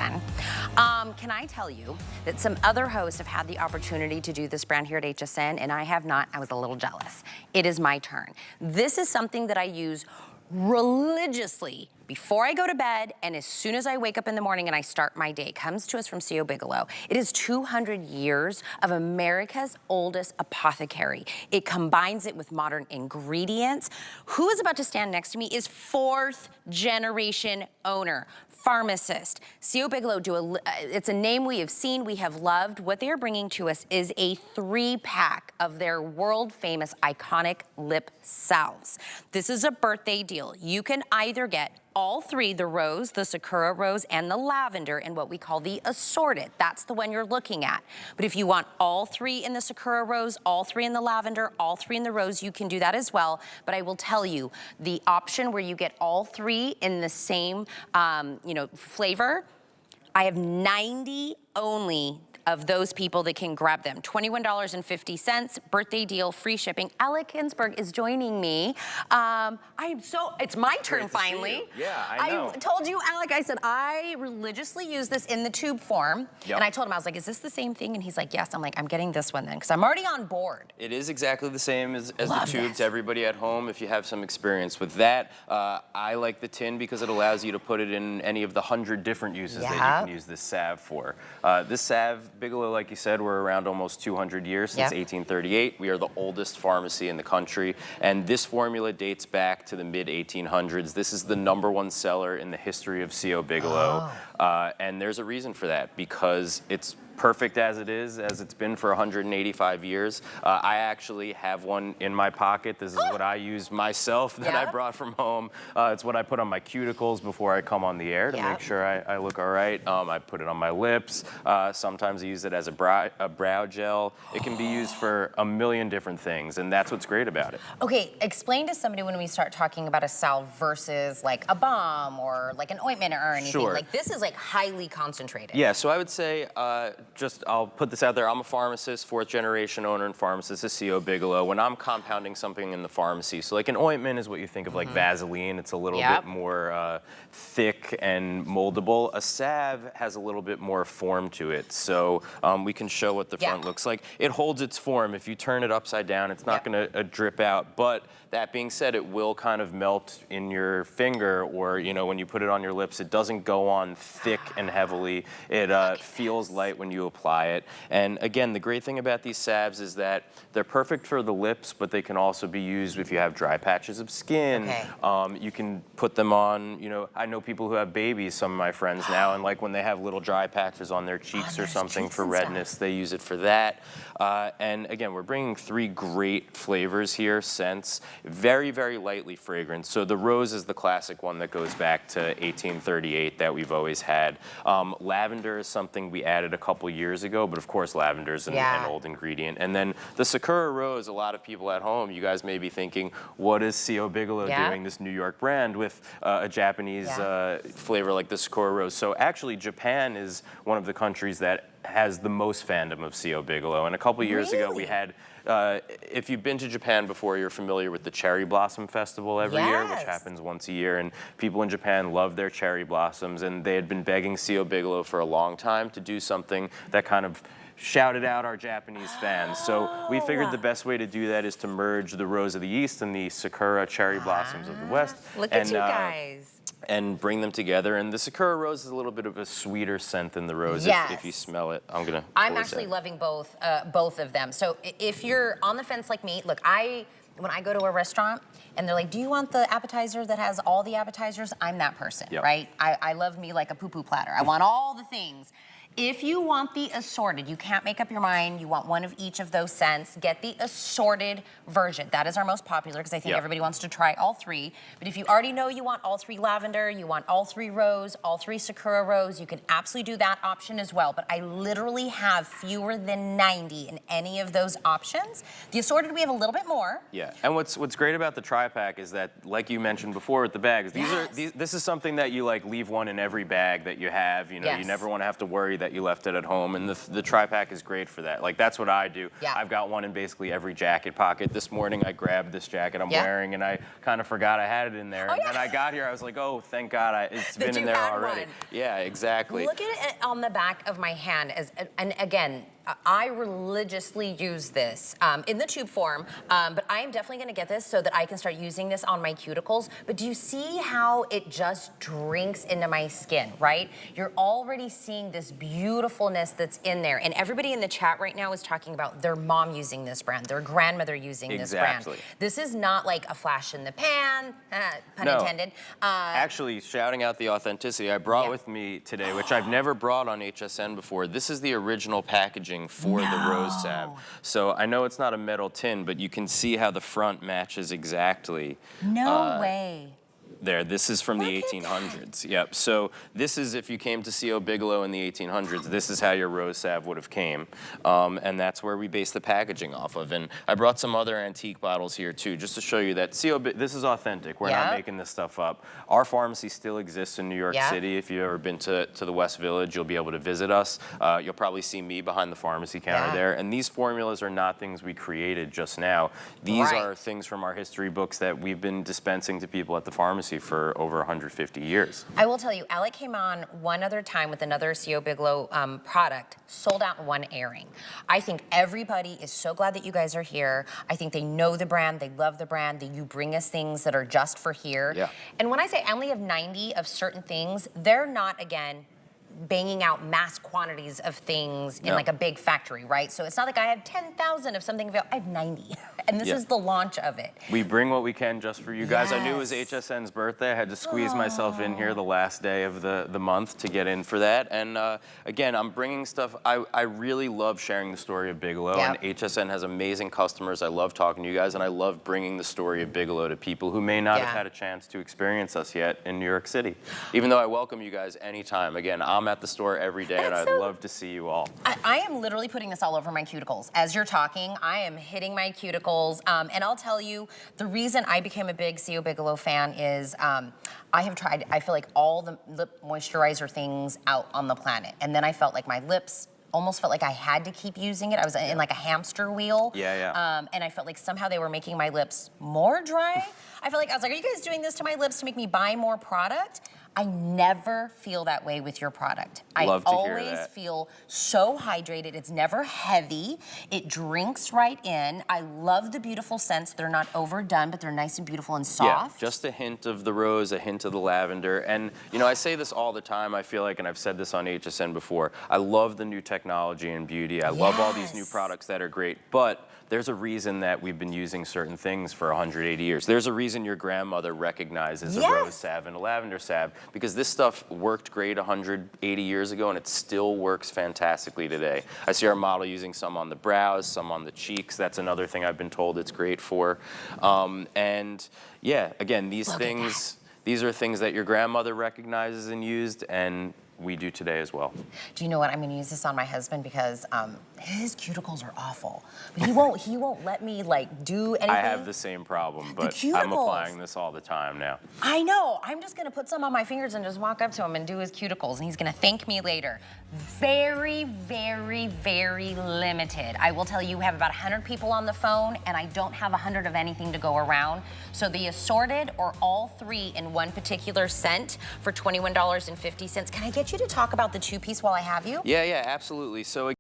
then. Can I tell you that some other hosts have had the opportunity to do this brand here at HSN, and I have not. I was a little jealous. It is my turn. This is something that I use religiously before I go to bed and as soon as I wake up in the morning and I start my day. It comes to us from C.O. Bigelow. It is 200 years of America's oldest apothecary. It combines it with modern ingredients. Who is about to stand next to me is 4th generation owner, pharmacist. C.O. Bigelow it's a name we have seen, we have loved. What they are bringing to us is a 3-pack of their world famous iconic lip salves. This is a birthday deal. You can either get all 3, the rose, the Sakura rose, and the lavender in what we call the assorted. That's the one you're looking at. But if you want all 3 in the Sakura rose, all 3 in the lavender, all 3 in the rose, you can do that as well. But I will tell you, the option where you get all 3 in the same, flavor, I have 90 only of those people that can grab them. $21.50, birthday deal, free shipping. Alec Ginsberg is joining me. It's my turn finally. Yeah, I know. I told you, Alec, I said, I religiously use this in the tube form. Yep. And I told him, I was like, is this the same thing? And he's like, yes. I'm like, I'm getting this one then, because I'm already on board. It is exactly the same as the tubes. Everybody at home, if you have some experience with that. I like the tin because it allows you to put it in any of the 100 different uses that you can use this salve for. This salve, Bigelow, like you said, we're around almost 200 years, since 1838. We are the oldest pharmacy in the country, and this formula dates back to the mid-1800s. This is the #1 seller in the history of C.O. Bigelow, and there's a reason for that, because it's perfect as it is, as it's been for 185 years. I actually have one in my pocket. This is what I use myself that I brought from home. It's what I put on my cuticles before I come on the air to make sure I look all right. I put it on my lips. Sometimes I use it as a brow gel. It can be used for a million different things, and that's what's great about it. Okay, explain to somebody when we start talking about a salve versus like a balm or like an ointment or anything. Sure. Like this is like highly concentrated. Yeah, so I would say, I'll put this out there. I'm a pharmacist, 4th generation owner and pharmacist at C.O. Bigelow. When I'm compounding something in the pharmacy, so like an ointment is what you think of like Vaseline. It's a little bit more thick and moldable. A salve has a little bit more form to it. So we can show what the front looks like. It holds its form. If you turn it upside down, it's not going to drip out. But that being said, it will kind of melt in your finger, or when you put it on your lips, it doesn't go on thick and heavily. It feels light when you apply it. And again, the great thing about these salves is that they're perfect for the lips, but they can also be used if you have dry patches of skin. You can put them on, I know people who have babies, some of my friends now, and like when they have little dry patches on their cheeks or something for redness, they use it for that. And again, we're bringing 3 great flavors here, scents, very, very lightly fragrant. So the rose is the classic one that goes back to 1838 that we've always had. Lavender is something we added a couple years ago, but of course lavender is an old ingredient. And then the Sakura rose, a lot of people at home, you guys may be thinking, what is C.O. Bigelow doing, this New York brand, with a Japanese flavor like the Sakura rose? So actually Japan is one of the countries that has the most fandom of C.O. Bigelow. And a couple years ago we had, if you've been to Japan before, you're familiar with the Cherry Blossom Festival every year, which happens once a year. And people in Japan love their cherry blossoms. And they had been begging C.O. Bigelow for a long time to do something that kind of shouted out our Japanese fans. So we figured the best way to do that is to merge the Rose of the East and the Sakura cherry blossoms of the West. Look at you guys. And bring them together. And the Sakura rose is a little bit of a sweeter scent than the rose. If you smell it. I'm actually loving both of them. So if you're on the fence like me, look, when I go to a restaurant and they're like, do you want the appetizer that has all the appetizers? I'm that person, right? I love me like a poo-poo platter. I want all the things. If you want the assorted, you can't make up your mind, you want one of each of those scents, get the assorted version. That is our most popular because I think everybody wants to try all 3. But if you already know you want all 3 lavender, you want all 3 rose, all 3 Sakura rose, you can absolutely do that option as well. But I literally have fewer than 90 in any of those options. The assorted, we have a little bit more. Yeah, and what's great about the tri-pack is that, like you mentioned before with the bags, this is something that you like leave one in every bag that you have. You never want to have to worry that you left it at home, and the 3pack is great for that. Like, that's what I do. Yeah. I've got one in basically every jacket pocket. This morning I grabbed this jacket I'm wearing, and I kind of forgot I had it in there. And then I got here, I was like, oh, thank God, it's been in there already. Yeah, exactly. Look at it on the back of my hand. And again, I religiously use this in the tube form, but I am definitely gonna get this so that I can start using this on my cuticles. But do you see how it just drinks into my skin, right? You're already seeing this beautifulness that's in there. And everybody in the chat right now is talking about their mom using this brand, their grandmother using this brand. This is not like a flash in the pan, pun intended. Actually, shouting out the authenticity, I brought with me today, which I've never brought on HSN before. This is the original packaging for the Rose Salve. So I know it's not a metal tin, but you can see how the front matches exactly. No way. There, this is from the 1800s. Yep. So this is, if you came to CO Bigelow in the 1800s, this is how your Rose Salve would have came, and that's where we base the packaging off of. And I brought some other antique bottles here too, just to show you that this is authentic. We're not making this stuff up. Our pharmacy still exists in New York City. If you've ever been to the West Village, you'll be able to visit us. You'll probably see me behind the pharmacy counter there. And these formulas are not things we created just now. These are things from our history books that we've been dispensing to people at the pharmacy for over 150 years. I will tell you, Alec came on one other time with another CO Bigelow product, sold out in one airing. I think everybody is so glad that you guys are here. I think they know the brand, they love the brand, that you bring us things that are just for here. Yeah. And when I say I only have 90 of certain things, they're not, again, banging out mass quantities of things in like a big factory, right? So it's not like I have 10,000 of something available. I have 90, and this is the launch of it. We bring what we can just for you guys. I knew it was HSN's birthday. I had to squeeze myself in here the last day of the month to get in for that. And again, I'm bringing stuff. I really love sharing the story of Bigelow, and HSN has amazing customers. I love talking to you guys, and I love bringing the story of Bigelow to people who may not have had a chance to experience us yet in New York City. Even though I welcome you guys anytime. Again, I'm at the store every day, and I'd love to see you all. I am literally putting this all over my cuticles. As you're talking, I am hitting my cuticles, and I'll tell you, the reason I became a big CO Bigelow fan is I have tried, I feel like, all the lip moisturizer things out on the planet, and then I felt like my lips almost felt like I had to keep using it. I was in like a hamster wheel. And I felt like somehow they were making my lips more dry. I was like, are you guys doing this to my lips to make me buy more product? I never feel that way with your product. I always feel so hydrated. It's never heavy. It drinks right in. I love the beautiful scents. They're not overdone, but they're nice and beautiful and soft. Yeah, just a hint of the rose, a hint of the lavender. And, you know, I say this all the time, I feel like, and I've said this on HSN before, I love the new technology and beauty. I love all these new products that are great, but there's a reason that we've been using certain things for 180 years. There's a reason your grandmother recognizes a Rose Salve and a Lavender Salve, because this stuff worked great 180 years ago, and it still works fantastically today. I see our model using some on the brows, some on the cheeks. That's another thing I've been told it's great for. And yeah, again, these things, these are things that your grandmother recognizes and used, and we do today as well. Do you know what? I'm going to use this on my husband because his cuticles are awful. But he won't let me like do anything. I have the same problem, but I'm applying this all the time now. I know. I'm just going to put some on my fingers and just walk up to him and do his cuticles, and he's going to thank me later. Very, very, very limited. I will tell you, we have about 100 people on the phone, and I don't have 100 of anything to go around. So the assorted or all three in one particular scent for $21.50. Can I get you to talk about the two-piece while I have you? Yeah, absolutely. So